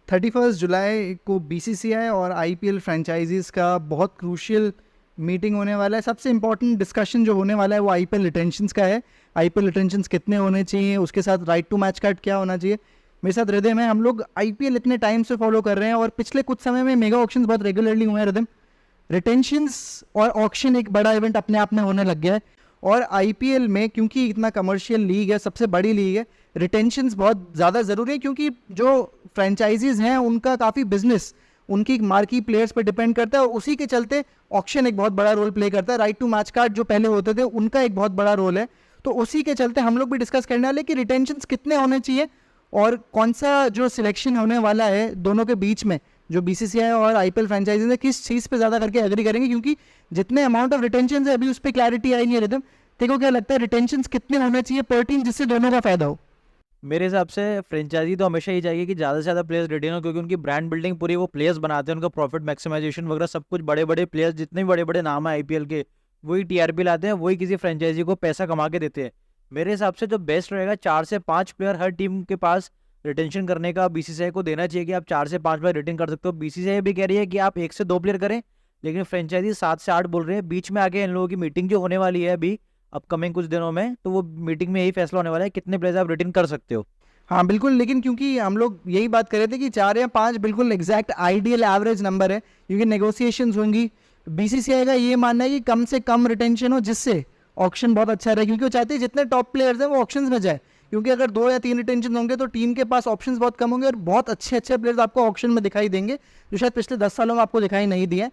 31 जुलाई को बीसीसीआई और IPL franchises का बहुत क्रूशियल मीटिंग होने वाला है। सबसे इंपॉर्टेंट डिस्कशन जो होने वाला है वो आईपीएल रिटेंशंस का है। आईपीएल रिटेंशंस कितने होने चाहिए, उसके साथ राइट टू मैच कार्ड क्या होना चाहिए। मेरे साथ रिदम है। हम लोग आईपीएल इतने टाइम से फॉलो कर रहे हैं और पिछले कुछ समय में मेगा ऑक्शंस बहुत रेगुलरली हुए हैं। रिदम, रिटेंशंस और ऑक्शन एक बड़ा इवेंट अपने आप में होने लग गया है। और आईपीएल में क्योंकि इतना कमर्शियल लीग है, सबसे बड़ी लीग है, रिटेंशंस बहुत ज़्यादा ज़रूरी है क्योंकि जो फ्रेंचाइजीज़ हैं उनका काफ़ी बिजनेस उनकी मार्की प्लेयर्स पर डिपेंड करता है और उसी के चलते ऑक्शन एक बहुत बड़ा रोल प्ले करता है। राइट टू मैच कार्ड जो पहले होते थे उनका एक बहुत बड़ा रोल है। तो उसी के चलते हम लोग भी डिस्कस करने वाले कि रिटेंशंस कितने होने चाहिए और कौन सा जो सिलेक्शन होने वाला है दोनों के बीच में, जो बीसीसीआई और आईपीएल फ्रेंचाइजीज ने किस चीज़ पे ज़्यादा करके एग्री करेंगे, क्योंकि जितने अमाउंट ऑफ रिटेंशन है अभी उस पर क्लैरिटी आई नहीं है। रिदम, तेरे को क्या लगता है रिटेंशंस कितने होने चाहिए पर टीम जिससे दोनों का फायदा हो? मेरे हिसाब से फ्रेंचाइजी तो हमेशा ही चाहिए कि ज़्यादा से ज़्यादा प्लेयर्स रिटेन हो, क्योंकि उनकी ब्रांड बिल्डिंग पूरी वो प्लेयर्स बनाते हैं, उनका प्रॉफिट मैक्सिमाइजेशन वगैरह सब कुछ। बड़े बड़े प्लेयर्स जितने भी बड़े बड़े नाम है आईपीएल के, वही टीआरपी लाते हैं, वही किसी फ्रेंचाइजी को पैसा कमा के देते हैं। मेरे हिसाब से जो बेस्ट रहेगा 4 से 5 प्लेयर हर टीम के पास रिटेंशन करने का बीसीसीआई को देना चाहिए कि आप 4 से 5 प्लेयर रिटेन कर सकते हो। बीसीसीआई भी कह रही है कि आप 1 से 2 प्लेयर करें, लेकिन फ्रेंचाइजी 7 से 8 बोल रहे हैं। बीच में आगे इन लोगों की मीटिंग जो होने वाली है अभी अपकमिंग कुछ दिनों में, तो वो मीटिंग में यही फैसला होने वाला है कितने प्लेयर्स आप रिटेन कर सकते हो। हाँ बिल्कुल, लेकिन क्योंकि हम लोग यही बात कर रहे थे कि 4 या 5 बिल्कुल एग्जैक्ट आइडियल एवरेज नंबर है, क्योंकि नेगोशिएशंस होंगी। बीसीसीआई का ये मानना है कि कम से कम रिटेंशन हो जिससे ऑक्शन बहुत अच्छा रहे, क्योंकि वो चाहते हैं जितने टॉप प्लेयर्स हैं वो ऑक्शंस में जाए, क्योंकि अगर 2 या 3 रिटेंशन होंगे तो टीम के पास ऑप्शंस बहुत कम होंगे और बहुत अच्छे अच्छे प्लेयर्स आपको ऑक्शन में दिखाई देंगे जो शायद पिछले 10 सालों में आपको दिखाई नहीं दिए।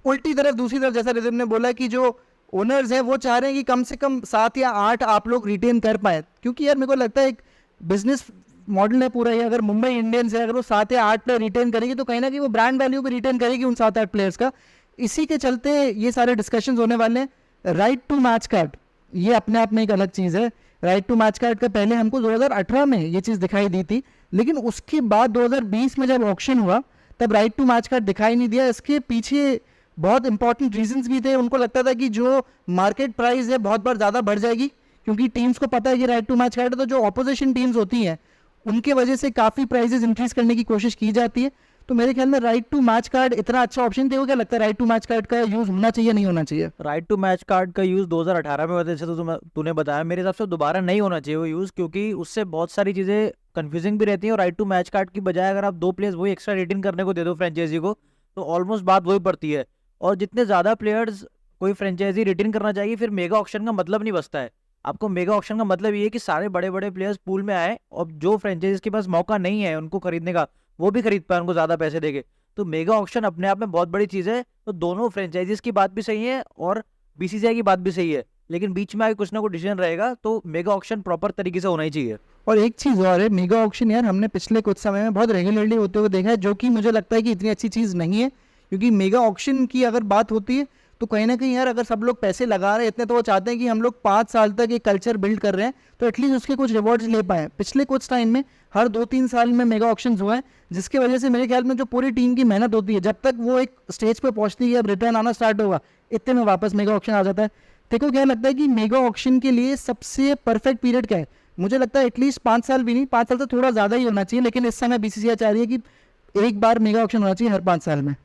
उल्टी तरफ दूसरी तरफ जैसा रिदम ने बोला कि जो ओनर्स हैं वो चाह रहे हैं कि कम से कम 7 या 8 आप लोग रिटेन कर पाए, क्योंकि यार मेरे को लगता है एक बिजनेस मॉडल है पूरा ये। अगर मुंबई इंडियंस है, अगर वो 7 या 8 प्लेयर रिटेन करेगी तो कहीं ना कहीं वो ब्रांड वैल्यू भी रिटेन करेगी उन 7-8 प्लेयर्स का। इसी के चलते ये सारे डिस्कशंस होने वाले हैं। राइट टू मैच कार्ड ये अपने आप में एक अलग चीज़ है। राइट टू मैच कार्ड का पहले हमको 2018 में ये चीज़ दिखाई दी थी, लेकिन उसके बाद 2020 में जब ऑक्शन हुआ तब राइट टू मैच कार्ड दिखाई नहीं दिया। इसके पीछे बहुत इंपॉर्टेंट रीजंस भी थे। उनको लगता था कि जो मार्केट प्राइस है बहुत बार ज़्यादा बढ़ जाएगी, क्योंकि टीम्स को पता है कि राइट टू मैच कार्ड है, तो जो ऑपोजिशन टीम्स होती हैं उनके वजह से काफ़ी प्राइजेस इंक्रीज करने की कोशिश की जाती है। तो मेरे ख्याल में राइट टू मैच कार्ड इतना अच्छा ऑप्शन थे। वो क्या लगता है राइट टू मैच कार्ड का यूज़ होना चाहिए नहीं होना चाहिए? राइट टू मैच कार्ड का यूज़ 2018 में वजह से तो तूने बताया, मेरे हिसाब से दोबारा नहीं होना चाहिए वो यूज़, क्योंकि उससे बहुत सारी चीज़ें कंफ्यूजिंग भी रहती हैं। और राइट टू मैच कार्ड की बजाय अगर आप 2 प्लेयर्स वही एक्स्ट्रा रेटिंग करने को दे दो फ्रेंचाइजी को, तो ऑलमोस्ट बात वही पड़ती है। और जितने ज़्यादा प्लेयर्स कोई फ्रेंचाइजी रिटेन करना चाहिए, फिर मेगा ऑक्शन का मतलब नहीं बचता है। आपको मेगा ऑक्शन का मतलब ये है कि सारे बड़े बड़े प्लेयर्स पूल में आए और जो फ्रेंचाइजीज के पास मौका नहीं है उनको खरीदने का, वो भी खरीद पाए, उनको ज़्यादा पैसे देके। तो मेगा ऑक्शन अपने आप में बहुत बड़ी चीज़ है। तो दोनों फ्रेंचाइजीज की बात भी सही है और बीसीसीआई की बात भी सही है, लेकिन बीच में आगे कुछ ना कुछ डिसीजन रहेगा, तो मेगा ऑक्शन प्रॉपर तरीके से होना ही चाहिए। और एक चीज़ और है, मेगा ऑक्शन यार हमने पिछले कुछ समय में बहुत रेगुलरली होते हुए देखा है, जो कि मुझे लगता है कि इतनी अच्छी चीज़ नहीं है। क्योंकि मेगा ऑक्शन की अगर बात होती है तो कहीं ना कहीं यार अगर सब लोग पैसे लगा रहे हैं इतने, तो वो चाहते हैं कि हम लोग 5 साल तक एक कल्चर बिल्ड कर रहे हैं, तो एटलीस्ट उसके कुछ रिवॉर्ड्स ले पाएँ। पिछले कुछ टाइम में हर 2-3 साल में मेगा ऑक्शंस हुआ है, जिसकी वजह से मेरे ख्याल में जो पूरी टीम की मेहनत होती है, जब तक वो एक स्टेज पे पहुंचती है, अब रिटर्न आना स्टार्ट होगा, इतने में वापस मेगा ऑक्शन आ जाता है। देखो क्या लगता है कि मेगा ऑक्शन के लिए सबसे परफेक्ट पीरियड क्या है? मुझे लगता है एटलीस्ट 5 साल भी नहीं, 5 साल से थोड़ा ज़्यादा ही होना चाहिए, लेकिन इस समय बीसीसीआई चाह रही है कि एक बार मेगा ऑक्शन होना चाहिए हर 5 साल में।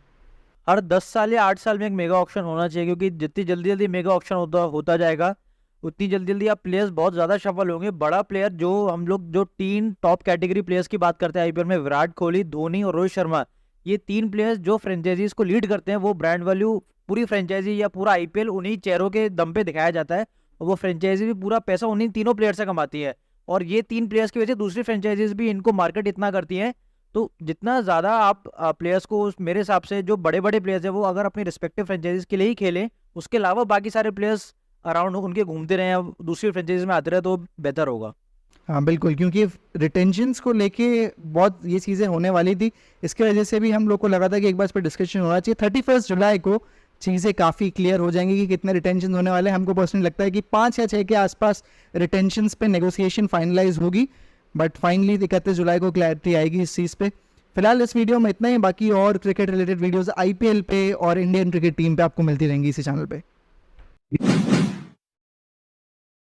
हर 10 साल या 8 साल में एक मेगा ऑक्शन होना चाहिए, क्योंकि जितनी जल्दी जल्दी मेगा ऑक्शन होता जाएगा उतनी जल्दी जल्दी आप प्लेयर्स बहुत ज़्यादा सफल होंगे। बड़ा प्लेयर जो हम लोग जो 3 टॉप कैटेगरी प्लेयर्स की बात करते हैं आईपीएल में, विराट कोहली, धोनी और रोहित शर्मा, ये 3 प्लेयर्स जो फ्रेंचाइजीज को लीड करते हैं, वो ब्रांड वैल्यू पूरी फ्रेंचाइजी या पूरा आईपीएल उन्हीं चेहरों के दम पे दिखाया जाता है, और वो फ्रेंचाइजी भी पूरा पैसा उन्हीं तीनों प्लेयर से कमाती है। और ये 3 प्लेयर्स की वजह से दूसरी फ्रेंचाइजीज भी इनको मार्केट इतना करती हैं। तो जितना ज़्यादा आप प्लेयर्स को, मेरे हिसाब से जो बड़े बड़े प्लेयर्स हैं वो अगर अपनी रिस्पेक्टिव फ्रेंचाइजीज के लिए ही खेलें, उसके अलावा बाकी सारे प्लेयर्स अराउंड उनके घूमते रहे या दूसरी फ्रेंचाइजीज में आते रहे, तो बेहतर होगा। हाँ बिल्कुल, क्योंकि रिटेंशंस को लेके बहुत ये चीज़ें होने वाली थी, इसकी वजह से भी हम लोग को लगा था कि एक बार इस पर डिस्कशन होना चाहिए। 31 जुलाई को चीज़ें काफ़ी क्लियर हो जाएंगी कि कितने रिटेंशन होने वाले हैं। हमको पर्सनली लगता है कि 5 या 6 के आसपास रिटेंशंस पे नेगोशिएशन फाइनलाइज होगी, बट फाइनली 31 जुलाई को क्लैरिटी आएगी इस चीज़ पे। फिलहाल इस वीडियो में इतना ही, बाकी और क्रिकेट रिलेटेड वीडियोस आईपीएल पे और इंडियन क्रिकेट टीम पे आपको मिलती रहेंगी इसी चैनल पे।